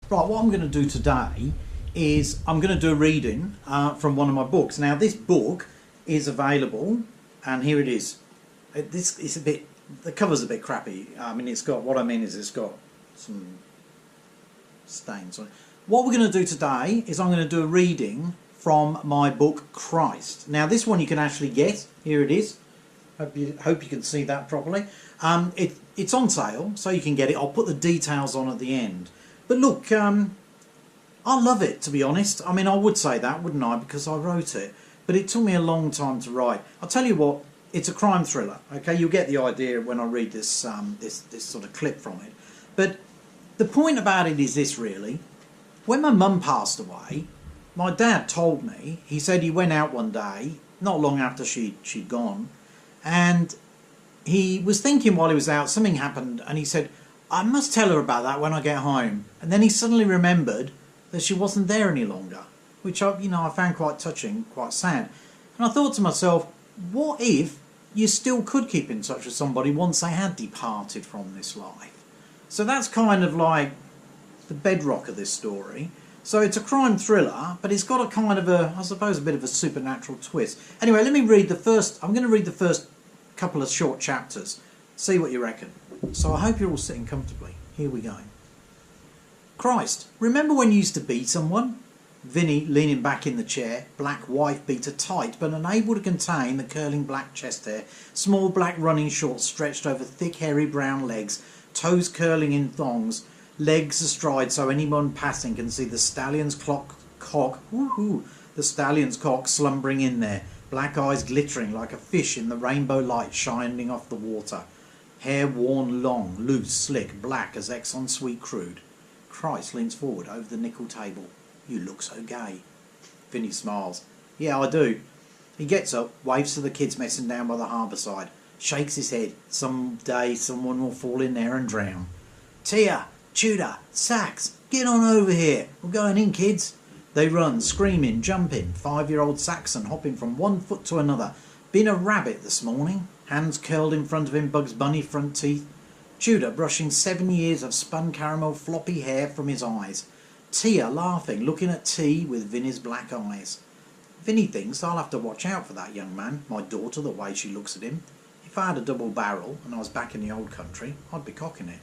Right, what I'm going to do today is I'm going to do a reading from one of my books. Now, this book is available, and here it is. This is the cover's a bit crappy. I mean, it's got some stains on it. What we're going to do today is I'm going to do a reading from my book Christ. Now, this one you can actually get. Here it is. Hope you can see that properly. It's on sale, so you can get it. I'll put the details on at the end. But look, I love it, to be honest. I mean, I would say that, wouldn't I? Because I wrote it. But it took me a long time to write. I'll tell you what, it's a crime thriller. Okay, you'll get the idea when I read this this sort of clip from it. But the point about it is this, really. When my mum passed away, my dad told me, he said he went out one day, not long after she'd gone, and he was thinking while he was out, something happened, and he said, I must tell her about that when I get home. And then he suddenly remembered that she wasn't there any longer, which I found quite touching, quite sad. And I thought to myself, what if you still could keep in touch with somebody once they had departed from this life? So that's kind of like the bedrock of this story. So it's a crime thriller, but it's got a kind of I suppose, a bit of a supernatural twist. Anyway, let me read I'm going to read the first couple of short chapters. See what you reckon. So I hope you're all sitting comfortably. Here we go. Christ, remember when you used to beat someone? Vinny, leaning back in the chair, black wife beater tight but unable to contain the curling black chest hair, small black running shorts stretched over thick hairy brown legs, toes curling in thongs, legs astride so anyone passing can see the stallion's cock slumbering in there, black eyes glittering like a fish in the rainbow light shining off the water. Hair worn long, loose, slick, black as Exxon Sweet Crude. Christ leans forward over the nickel table. You look so gay. Vinny smiles. Yeah, I do. He gets up, waves to the kids messing down by the harbour side, shakes his head. Some day someone will fall in there and drown. Tia, Tudor, Sax, get on over here. We're going in, kids. They run, screaming, jumping. 5-year-old Saxon hopping from one foot to another. Been a rabbit this morning. Hands curled in front of him, Bugs Bunny front teeth. Tudor brushing 7 years of spun caramel floppy hair from his eyes. Tia laughing, looking at T with Vinny's black eyes. Vinny thinks I'll have to watch out for that young man, my daughter, the way she looks at him. If I had a double barrel and I was back in the old country, I'd be cocking it.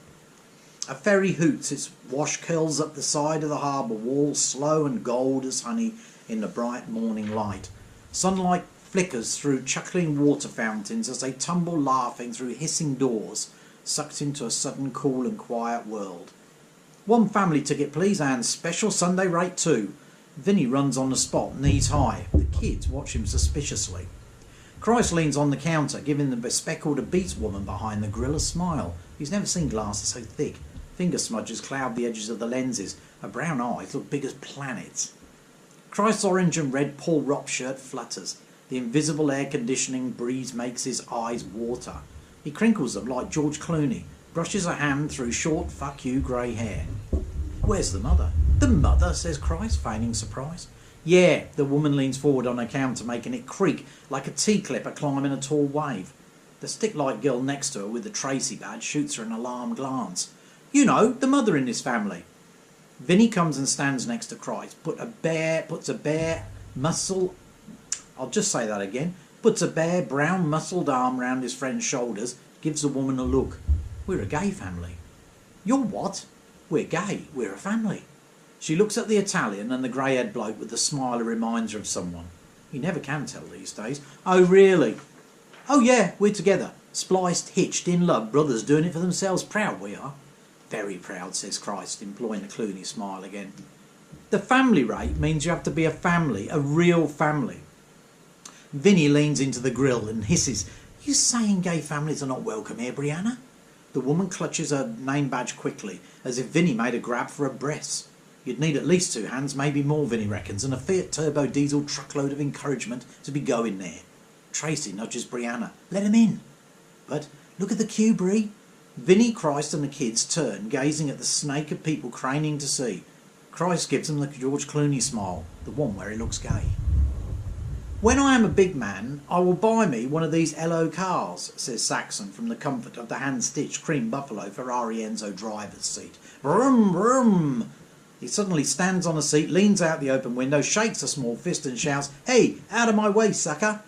A ferry hoots, its wash curls up the side of the harbour wall, slow and gold as honey in the bright morning light. Sunlight flickers through chuckling water fountains as they tumble laughing through hissing doors, sucked into a sudden cool and quiet world. One family ticket please, and special Sunday rate too. Vinny runs on the spot, knees high. The kids watch him suspiciously. Christ leans on the counter, giving the bespectacled obese woman behind the grill a smile. He's never seen glasses so thick. Finger smudges cloud the edges of the lenses. Her brown eyes look big as planets. Christ's orange and red Paul Ropp shirt flutters. The invisible air conditioning breeze makes his eyes water. He crinkles them like George Clooney, brushes a hand through short fuck you grey hair. Where's the mother? The mother, says Christ, feigning surprise. Yeah, the woman leans forward on her counter, making it creak like a tea-clipper climbing a tall wave. The stick-like girl next to her with the Tracy badge shoots her an alarmed glance. You know, the mother in this family. Vinny comes and stands next to Christ, puts a bare brown muscled arm round his friend's shoulders, gives the woman a look. We're a gay family. You're what? We're gay. We're a family. She looks at the Italian and the grey-haired bloke with the smile that reminds her of someone. You never can tell these days. Oh, really? Oh, yeah, we're together. Spliced, hitched, in love, brothers doing it for themselves. Proud we are. Very proud, says Christ, employing the Clooney smile again. The family rate means you have to be a family, a real family. Vinny leans into the grill and hisses, You saying gay families are not welcome here, Brianna? The woman clutches her name badge quickly, as if Vinny made a grab for her breasts. You'd need at least 2 hands, maybe more, Vinny reckons, and a Fiat Turbo Diesel truckload of encouragement to be going there. Tracy nudges Brianna. Let him in. But look at the queue, Brie. Vinny, Christ and the kids turn, gazing at the snake of people craning to see. Christ gives them the George Clooney smile, the one where he looks gay. When I am a big man, I will buy me one of these LO cars, says Saxon from the comfort of the hand-stitched cream buffalo Ferrari Enzo driver's seat. Vroom, vroom. He suddenly stands on a seat, leans out the open window, shakes a small fist and shouts, "Hey, out of my way, sucker!"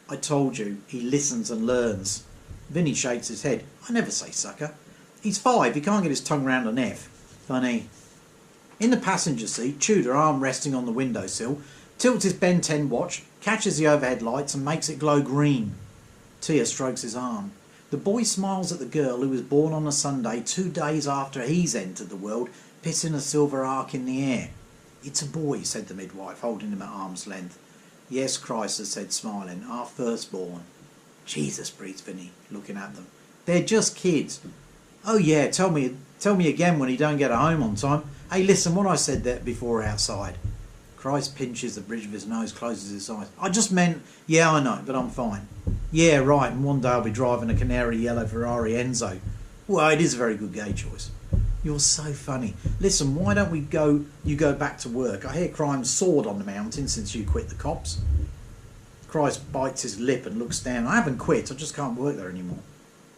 I told you, he listens and learns. Vinny shakes his head. I never say sucker. He's 5, he can't get his tongue round an F. Funny. In the passenger seat, Tudor, arm resting on the windowsill, tilts his Ben 10 watch, catches the overhead lights and makes it glow green. Tia strokes his arm. The boy smiles at the girl who was born on a Sunday 2 days after he's entered the world, pissing a silver arc in the air. "It's a boy," said the midwife, holding him at arm's length. "Yes," Chrysler said, smiling, "our firstborn." "Jesus," breathed Vinny, looking at them. "They're just kids." "Oh yeah, tell me again when he don't get home on time. Hey, listen, what I said there before outside." Christ pinches the bridge of his nose, closes his eyes. "I just meant, yeah, I know, but I'm fine." "Yeah, right, and one day I'll be driving a canary yellow Ferrari Enzo." "Well, it is a very good gay choice." "You're so funny. Listen, why don't you go back to work? I hear crime's soared on the mountain since you quit the cops." Christ bites his lip and looks down. "I haven't quit, I just can't work there anymore."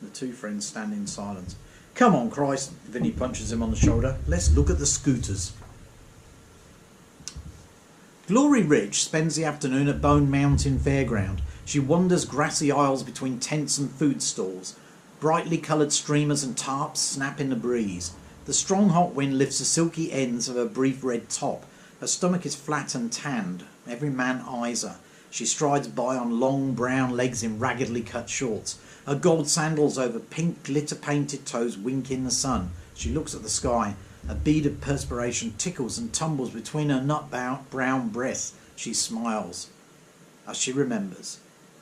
The two friends stand in silence. "Come on, Christ," Vinny punches him on the shoulder. "Let's look at the scooters." Glory Ridge spends the afternoon at Bone Mountain Fairground. She wanders grassy aisles between tents and food stalls. Brightly coloured streamers and tarps snap in the breeze. The strong hot wind lifts the silky ends of her brief red top. Her stomach is flat and tanned. Every man eyes her. She strides by on long brown legs in raggedly cut shorts. Her gold sandals over pink glitter-painted toes wink in the sun. She looks at the sky. A bead of perspiration tickles and tumbles between her nut-brown breasts. She smiles as she remembers.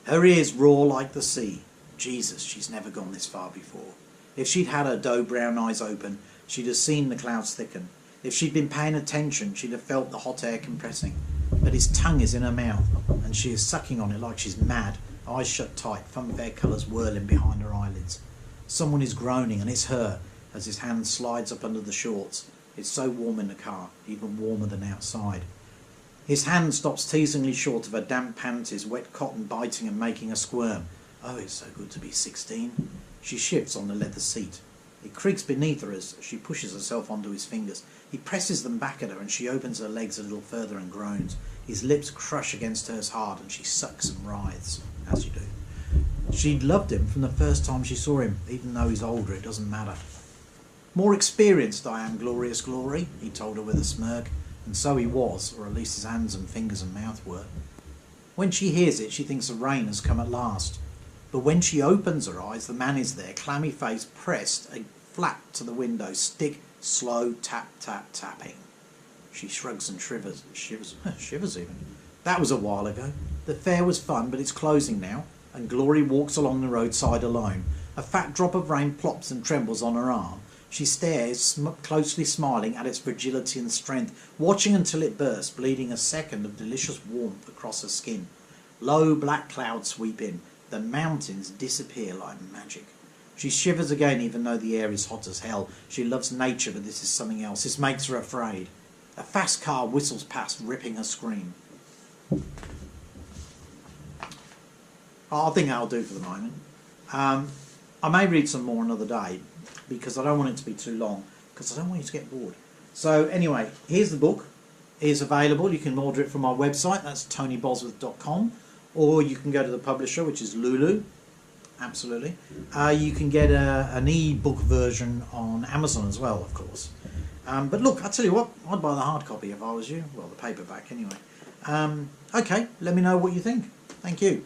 Her ears roar like the sea. Jesus, she's never gone this far before. If she'd had her dough-brown eyes open, she'd have seen the clouds thicken. If she'd been paying attention, she'd have felt the hot air compressing. But his tongue is in her mouth, and she is sucking on it like she's mad, eyes shut tight, funfair colours whirling behind her eyelids. Someone is groaning, and it's her, as his hand slides up under the shorts. It's so warm in the car, even warmer than outside. His hand stops teasingly short of her damp panties, wet cotton biting and making her squirm. Oh, it's so good to be 16. She shifts on the leather seat. It creaks beneath her as she pushes herself onto his fingers. He presses them back at her and she opens her legs a little further and groans. His lips crush against hers hard and she sucks and writhes, as you do. She'd loved him from the first time she saw him. Even though he's older, it doesn't matter. "More experienced I am, glorious glory," he told her with a smirk. And so he was, or at least his hands and fingers and mouth were. When she hears it, she thinks the rain has come at last. But when she opens her eyes, the man is there, clammy face pressed flat to the window, stick slow tap tap tapping. She shrugs and shivers even. That was a while ago. The fair was fun, but it's closing now, and Glory walks along the roadside alone. A fat drop of rain plops and trembles on her arm. She stares, closely smiling at its fragility and strength, watching until it bursts, bleeding a second of delicious warmth across her skin. Low black clouds sweep in. The mountains disappear like magic. She shivers again, even though the air is hot as hell. She loves nature, but this is something else. This makes her afraid. A fast car whistles past, ripping her scream. I think that'll do for the moment. I may read some more another day, because I don't want it to be too long, because I don't want you to get bored. So anyway, here's the book. It is available. You can order it from our website. That's tonybosworth.com. Or you can go to the publisher, which is Lulu. Absolutely. You can get an e-book version on Amazon as well, of course. But look, I'll tell you what, I'd buy the hard copy if I was you. Well, the paperback anyway. Okay, let me know what you think. Thank you.